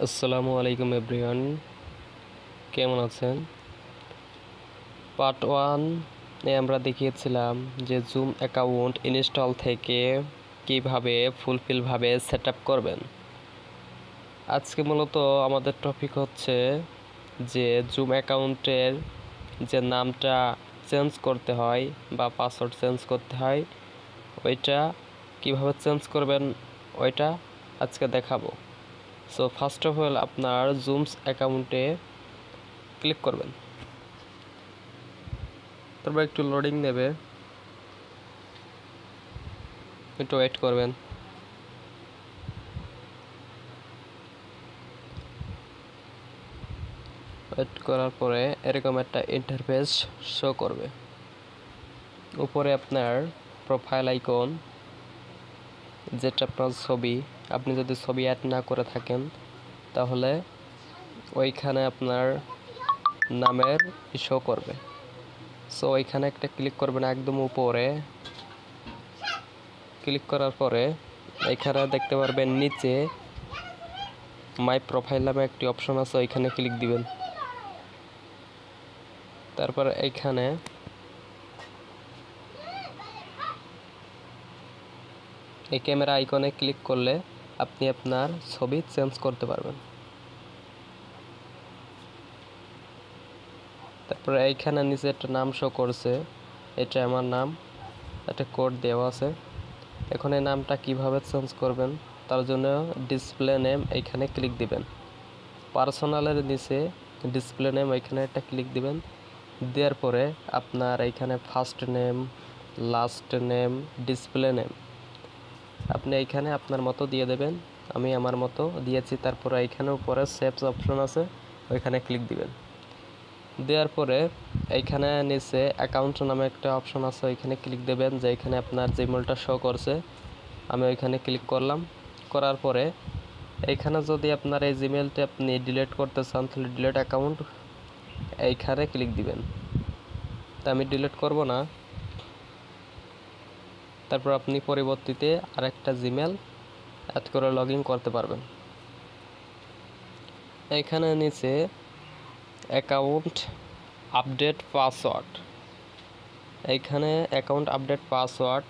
আসসালামু আলাইকুম এভরিওয়ান, কেমন আছেন? পার্ট 1 এ আমরা দেখিয়েছিলাম যে জুম অ্যাকাউন্ট ইনস্টল থেকে কিভাবে ফুলফিলভাবে সেট আপ করবেন। আজকে মূলত আমাদের টপিক হচ্ছে যে জুম অ্যাকাউন্টের যে নামটা চেঞ্জ করতে হয় বা পাসওয়ার্ড চেঞ্জ করতে হয়, ওইটা কিভাবে চেঞ্জ করবেন ওইটা আজকে দেখাবো। সো ফার্স্ট অফ অল আপনার জুমস অ্যাকাউন্টে ক্লিক করবেন, তারপর একটু লোডিং নেবে, একটু ওয়েট করবেন। ওয়েট করার পরে এরকম একটা ইন্টারফেস শো করবে। উপরে আপনার প্রোফাইল আইকন, যেটা আপনার ছবি, আপনি যদি ছবি অ্যাড না করে থাকেন তাহলে ওইখানে আপনার নামের শো করবে। সো ওইখানে একটা ক্লিক করবেন, একদম উপরে ক্লিক করার পরে এখানে দেখতে পারবেন নিচে মাই প্রোফাইল নামে একটি অপশন আছে, ওইখানে ক্লিক দিবেন। তারপর এইখানে এই ক্যামেরা আইকনে ক্লিক করলে আপনি আপনার ছবি চেঞ্জ করতে পারবেন। তারপরে এইখানে নিচে একটা নাম শো করছে, এটা আমার নাম, একটা কোড দেওয়া আছে। এখন এই নামটা কিভাবে চেঞ্জ করবেন তার জন্য ডিসপ্লে নেম এইখানে ক্লিক দিবেন। পার্সোনালের নিচে ডিসপ্লে নেম এইখানে একটা ক্লিক দিবেন। দেওয়ার পরে আপনার এইখানে first name, last name, display name আপনি এইখানে আপনার মতো দিয়ে দেবেন। আমি আমার মতো দিয়েছি। তারপরে এইখানে উপরে সেভস অপশন আছে, ওইখানে ক্লিক দিবেন। দেওয়ার পরে এইখানে নিচে অ্যাকাউন্ট নামে একটা অপশন আছে, ওইখানে ক্লিক দেবেন। যে এখানে আপনার জিমেলটা শো করছে, আমি ওইখানে ক্লিক করলাম। করার পরে এইখানে যদি আপনার এই জিমেলটা আপনি ডিলিট করতে চান তাহলে ডিলিট অ্যাকাউন্ট এইখানে ক্লিক দিবেন। তা আমি ডিলিট করব না। তারপর আপনি পরবর্তীতে আরেকটা জিমেল অ্যাড করে লগ ইন করতে পারবেন। এখানে নিচে অ্যাকাউন্ট আপডেট পাসওয়ার্ড, এইখানে অ্যাকাউন্ট আপডেট পাসওয়ার্ড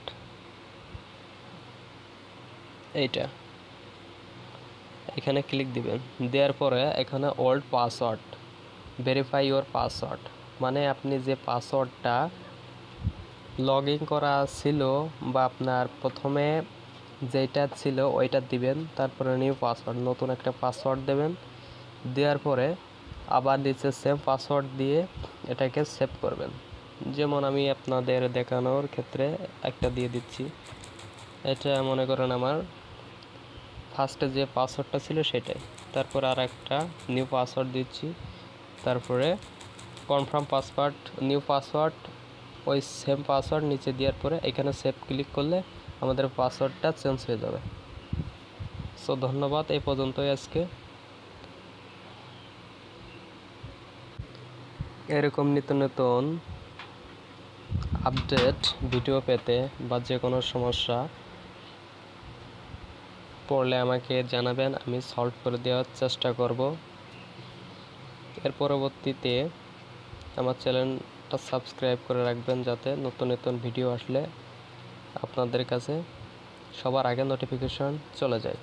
এইটা এখানে ক্লিক দিবেন। দেওয়ার পরে এখানে old password, verify your password, মানে আপনি যে পাসওয়ার্ডটা লগ ইন করা ছিল বা আপনার প্রথমে যেটা ছিল ওইটা দিবেন। তারপরে নিউ পাসওয়ার্ড, নতুন একটা পাসওয়ার্ড দেবেন। দেওয়ার পরে আবার নিচে সেম পাসওয়ার্ড দিয়ে এটাকে সেভ করবেন। যেমন আমি আপনাদের দেখানোর ক্ষেত্রে একটা দিয়ে দিচ্ছি। এটা মনে করেন আমার ফার্স্টে যে পাসওয়ার্ডটা ছিল সেটাই। তারপর আর একটা নিউ পাসওয়ার্ড দিচ্ছি। তারপরে কনফার্ম পাসওয়ার্ড, নিউ পাসওয়ার্ড, ওই সেম পাসওয়ার্ড নিচে দেওয়ার পরে এখানে সেভ ক্লিক করলে আমাদের পাসওয়ার্ডটা চেঞ্জ হয়ে যাবে। সো ধন্যবাদ, এই পর্যন্তই আজকে। এরকম নিত্য নতুন আপডেট ভিডিও পেতে বা যে কোনো সমস্যা পড়লে আমাকে জানাবেন, আমি সলভ করে দেওয়ার চেষ্টা করব। এর পরবর্তীতে আমার চ্যানেলটা সাবস্ক্রাইব করে রাখবেন, যাতে নতুন নতুন ভিডিও আসলে আপনাদের কাছে সবার আগে নোটিফিকেশন চলে যায়।